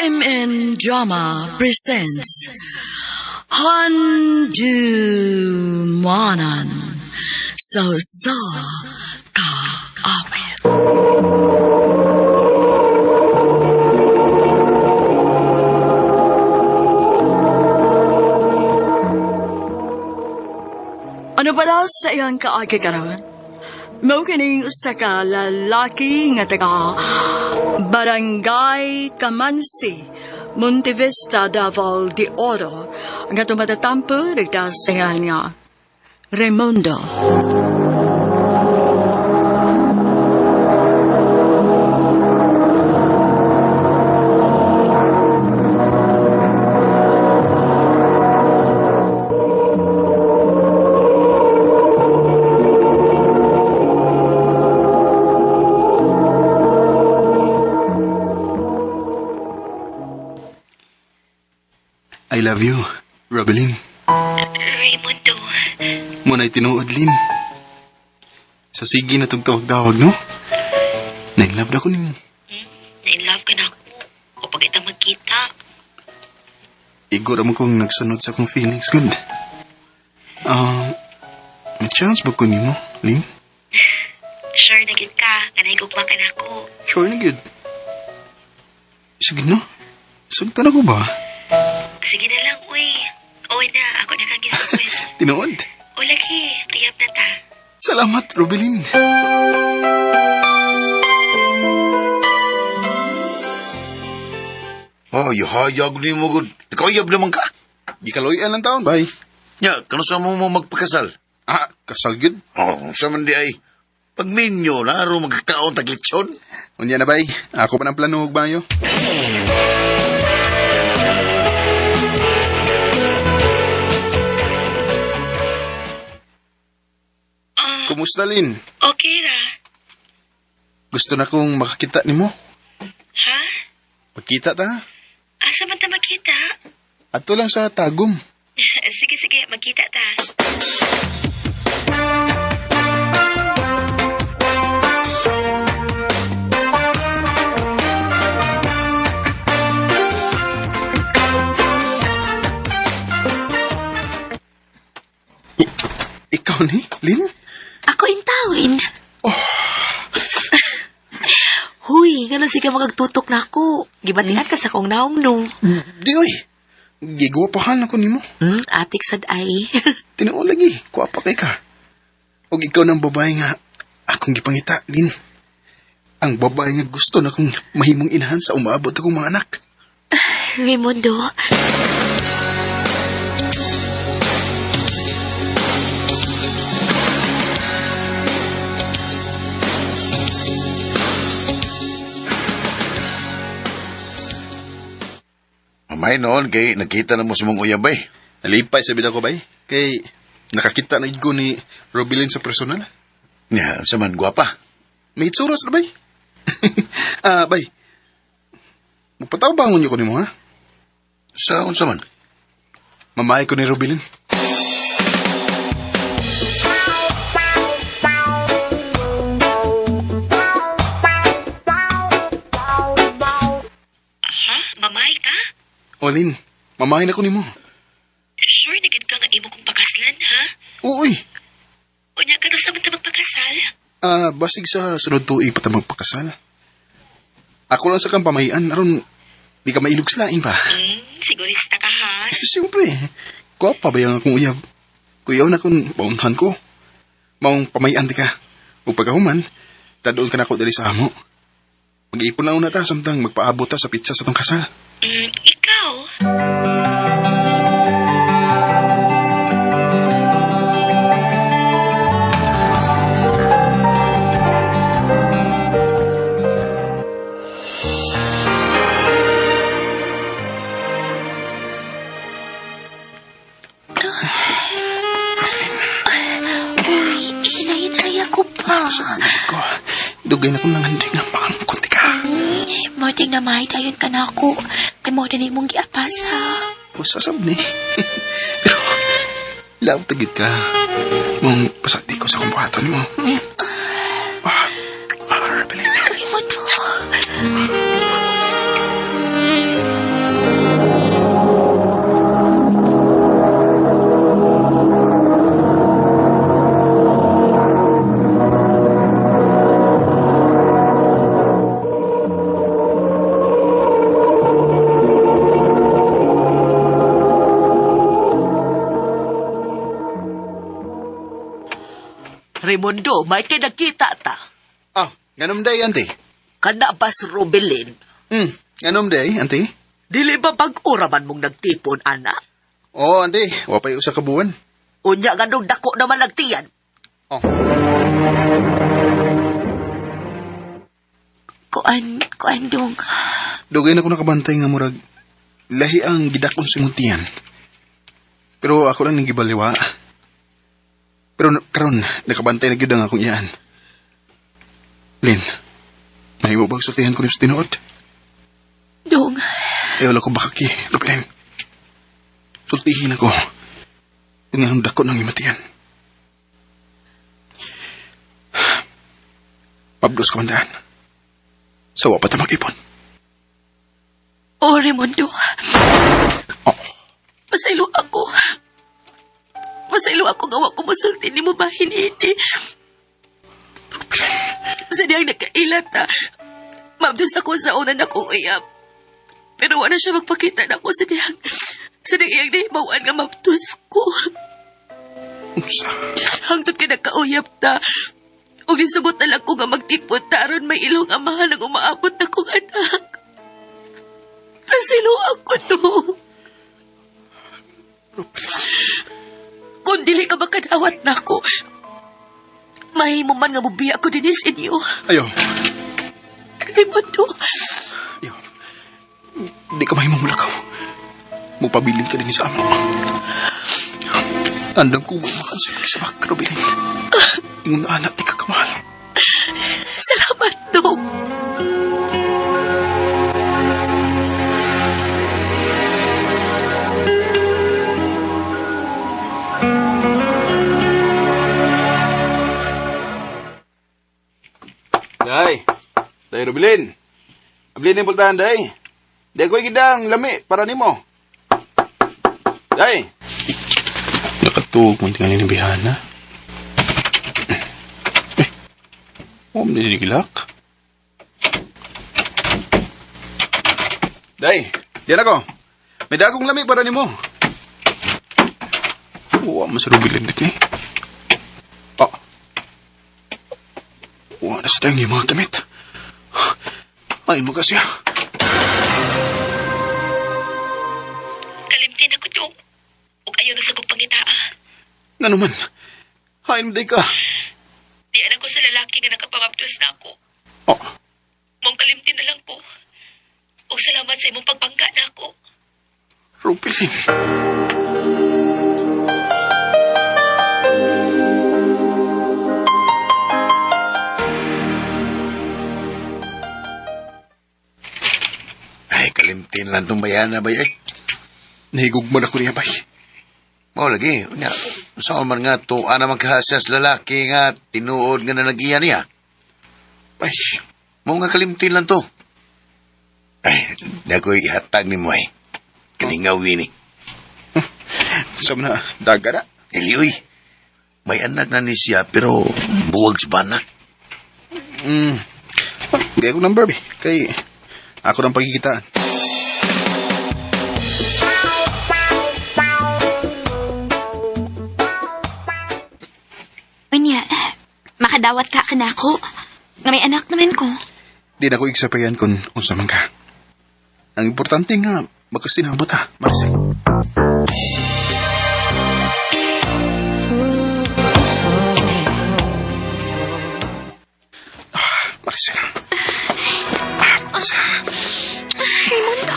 MN Drama presents Handumanan So Ka Awit. Ano pala sa iyang kaagi karon? Mao kining usa ka lalaki nga taga Barangay Kamansi, Monte Vista, Davao de Oro, nga tumatatampo nagtasayan nga Raimundo. I love you, Robelin. Raimundo. Muna'y tinuod, Lin. Sa sige na tawag-tawag, no? Na-inlove na ko nimo. Na-inlove ka na ako. O pag itang magkita. Igor mo kong nagsunod sa kong feelings, good. May chance ba ko nimo, Lin? Sure na gid ka. Kanay gugma ka na ako. Sure na, good. Sige, no? Sagtan ako ba? Sige na lang, uy. Uy na, ako na kang gisagwin. Tinuod? O lagi, kayap na ta. Salamat, Robelin. Hayag ni mo, good. Ikayab naman ka. Di kaloyan ng taon, bye. Ya, kanusa mo magpakasal? Kasal, good. Sa man di ay. Pag minyo na, aro magkakaon taglitsyon. Unya na, bye. Ako pa ng plano, bayo. Kumusta, Lin? Okay ra. Gusto na kong makakita nimo. Ha? Magkita ta? Asa man ta magkita? Ato lang sa Tagum. Sige, magkita ta. Ikaw ni, Lin? Ako intawin. Huy, gano'n sige magagtutok na ako. Gibatihan ka sa kong naong no. Di oy. Gigwapahan ako nimo. Atik sad ay. Tinuon lagi, kuapa kay ka. Og ikaw ng babae nga akong gipangita, Lin. Ang babae nga gusto na kong mahimong inahan sa umaabot akong mga anak. Raimundo. May noon, kay nakita na mo sa mong uyabay. Nalipay sa bida ko, bay. Kay nakakita na ko ni Robelin sa personal. Ya, sa man, gwapa. May itsuras na, bay. Bay. Magpatabangon niyo ko nimo, ha? Sa unsa man? Mamahay ko ni Robelin. Ha? Mamay ka? O, Lin, mamahay na ko nimo. Sure na gid ka nga imo kong pakaslan, ha? Uy. O niya ka sa man ta magpakasal? Basig sa sunod tuig pa ta magpakasal. Ako lang sa kang pamahian, aron di ka mailog slain pa. Sigurista ka, ha? Siyempre, kuwapa ba yung akong uyab? Kuyaw na kung paunhan ko. Maong pamahian di ka. O pagkahuman, tadoon ka na ako dali sa amo. Mag-iipon na una ta, samtang magpaabot ta sa pizza sa tong kasal. Ikaw? Hinay ako pa. Sa ulit ko, dugay na kong nangandig ng pangkot ka. Morting na mahay tayon ka na ako. Kay mo na mong giapasa. O sasab ni. Pero, love tagit ka. Mong pasati ko sa kumpuhaton mo. Rebelin. Ay mo to. Raimundo, may kay nakita ta. Ah, ganun day, auntie. Kana ba si Robelin? Ganun day, auntie. Dili ba pag-ura man mong nagtipon, ana? Oo, auntie. Wapay usa ka buwan. Unya ganong dako naman nagtiyan. Oh. Kuan dong. Dugay na ko nakabantay nga murag lahi ang gidakon sa muntian. Pero ako lang nagibaliwa. Pero karon nakabantay na gyud ang akong iyaan. Lin, may mo bang sultihan ko sa tinuod? Dong, Ayaw lang ko bakaki, Ruben. Sultihin ako. Kung anong dako ng imatian. Pablos ka mandaan. Sawa pa ta mag-ipon. oh Raimundo. Oh. Pasaylo ako. Pasaylo ako gawa ko masulti ni mo bahin ini. Sa diyang nakailat na, mabdos ako sa una na kong uyab. Pero wala siya magpakita na ako sa diyang iyang nahibawan nga mabdos ko. Unsa? Hangtod ka nagkauyab ta. Ug nisugot na lang ko nga magtipot ta aron may ilong amahan ang umaabot na kong anak. Pasaylo ako no. Kung dili ka makadawat na ako, mahimo man nga mubiya ko din sa inyo. Ayaw. Raimundo, Ayaw. Di ka mahimong mulakaw. Mupabilin ka din sa amo. Tandang ko makan sa mga Ruben. Ingon na anak, di ka kamahal. salamat dong. Day Ruben. Abilin yung pultahan, day. Day ko'y gidang lami para nimo. Day. Nakatuog mo tingnan ni Bihana. Huwag mo niligilak. Day, diyan ako. May dagong lami para nimo. Huwag mo sa Ruben dik eh. Oh. Huwag na sa tayong yung mga gamit. Ay mo kasi Kalimtin ako dong. Ug ayaw na sa kong pangitaa. Nga naman. Hain mo day ka. Di anak ko sa lalaki nga nakapamabdos na ako. Oh, Mong kalimtin na lang ko. Ug salamat sa imong pagbangga na ako. Rupilin. Ay, kalimtin lang itong bayana ba eh. Nahigugman ako niya, bay. Mao lagi, nya. Saan man nga to, ana magkahasas lalaki nga, tinuod nga na nag-iya niya. Bay, Mao nga kalimtin lang to. Ay, dagoy ihatag ni mo eh. Kalingawi ni. saan na, daga na. Elioy, may anak na ni siya pero buwag sa bana. Gaya ko number, bay. Kay, ako ng pagkikitaan. Unya, makadawat ka kanako. Nga may anak naman ko. Di na ko igsapayan kung unsa man ka. Ang importante nga, magkasinabot ha, Maricel. Maricel. Maricel. Raimundo.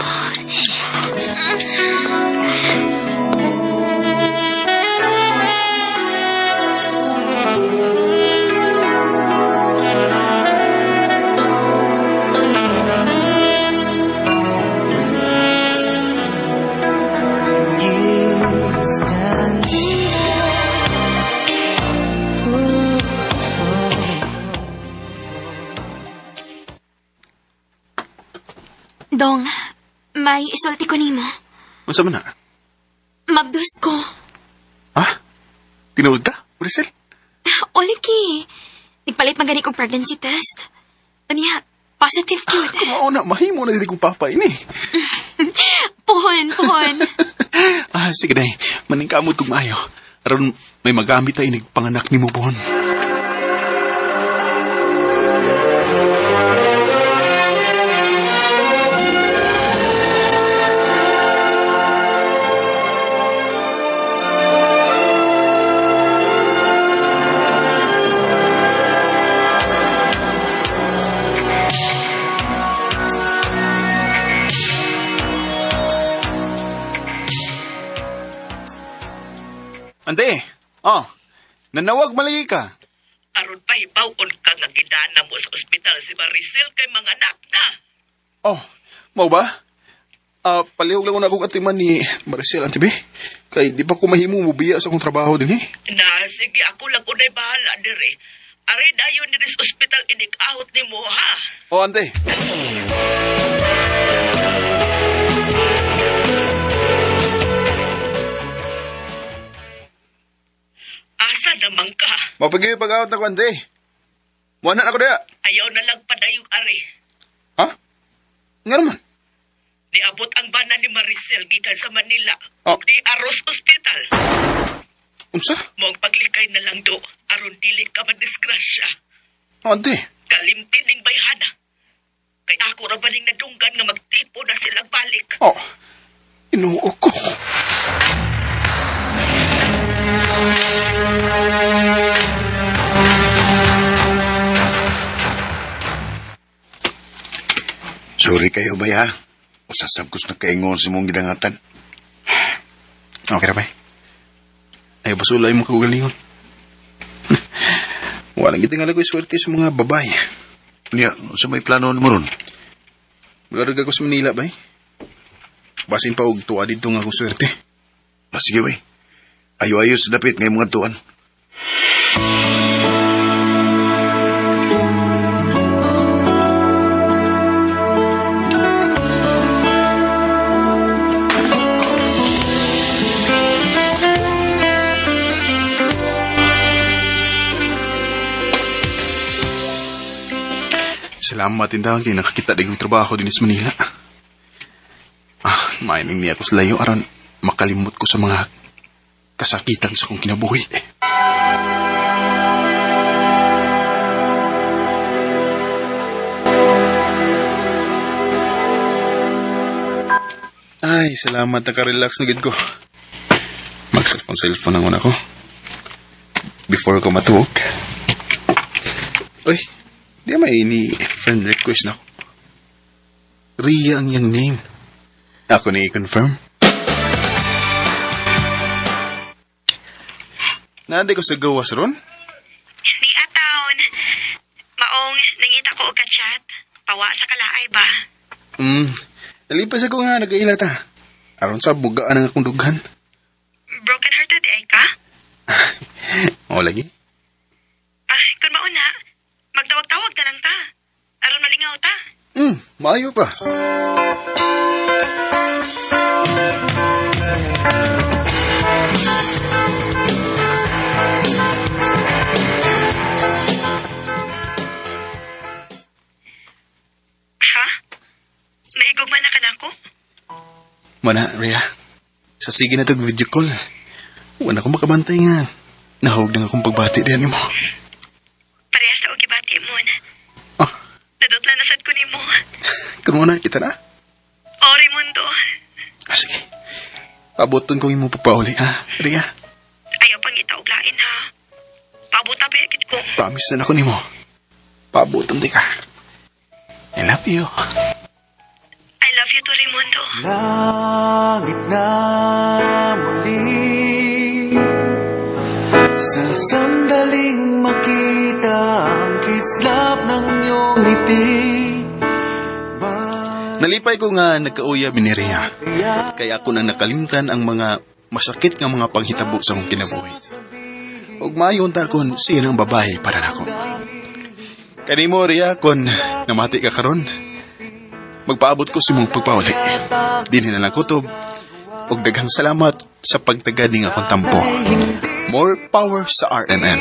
Dong, may isulti ko nimo. Unsa man na? Mabdos ko. Ha? Tinuod ka, Maricel? Oliki. Nagpalit magani kong pregnancy test. Unya, positive cute. Oo na, mahimo na dito kong papa ini. Pohon. Sige day, maningkamot kong maayo. Aron may magamit ay nagpanganak ni mo pohon. Ante, nanawag malagi ka. Aron pa ibawon ka nga gidana mo sa ospital si Maricel kay mga anak na. Oh, mau ba? Palihog lang ako atiman ni Maricel, Ante Be. Kay di pa ko mahimo mubiya sa akong trabaho din eh. Na, sige, ako lang unay bahala dire. Ari dayon diri sa ospital inik-out ni mo, ha? Oh, Ante. Asa naman ka? Mapagay pag-out na ko, Ante. Buwanan ako daya. Ayaw na lang padayog ari. Ha? Nga naman. Niabot ang bana ni Maricel gikan sa Manila. Oh. Ug di Aros Hospital. Unsa? Mong paglikay na lang do. Aron dili ka madisgrasya. Oh, Ante. Kalimtin ning bayhana. Kay ako ra baning nadunggan nga magtipo na silang balik. Oh, inuo ko. Sorry kayo, bay, ha? Usasabkos na kaingon si mong gidangatan. Okay na ba? Ayaw basulay mo kaugalingon. Walang gitingal ko swerte sa mga babae. Niya, sa may plano mo ron? Malarag ako sa Manila, bay. Basin pa og tuwa dito nga akong swerte. Sige, bay. Ayo-ayo sa dapit ngay mga tuan. Salamat tindahan kay nakakita din kong trabaho din sa Manila. Maining niya ako sa layo aron makalimot ko sa mga kasakitan sa kong kinabuhi. Ay, salamat nakarelax na gid ko. Mag-cellphone ang una ko. Before ko matuwag. Uy, di may ini friend request na ako. Ria ang iyang name. Ako na i-confirm. Nandi ko sa gawas ron? Ni Ataon. Maong, nangita ko og ka-chat. Pawa sa kalaay ba? Nalipas ako nga nag-ailata. Aron sa bugaan ang akong dughan. Broken-hearted ay ka? O lagi? Kung mauna, magtawag-tawag na lang ta. Aron malingaw ta. Maayo pa. Ha? Naigugman na ka na ako? Mana, Rhea. Sa sige na tag video call. Wala akong makabantay nga. Nahawag na akong pagbati diyan mo. Parehas na og gibati mo na. Ah, Nadotla na sad ko ni mo. karon na kita na. O, Raimundo. Sige. Pabuton kong imo papauli, ha, Rhea. Ayaw pang itauglain, ha? Pabuta pa yakit ko. Promise na ako nimo. Pabuton di ka. I love you. I love you too, Raimundo. Langit na muli sa sandaling makita ang kislap ng iyong ngiti. Nalipay ko nga nagkauyab ni Rhea. Kaya ako na nakalimtan ang mga masakit nga mga panghitabo sa akong kinabuhi. Ug maayon ta kon siya ang babae para nako. Kanimo Rhea kon namati ka karon. Magpaabot ko sa imong pagpauli. Dinhi na lang kutob. Ug daghang salamat sa pagtagad ning akong tampo. More power sa RNN.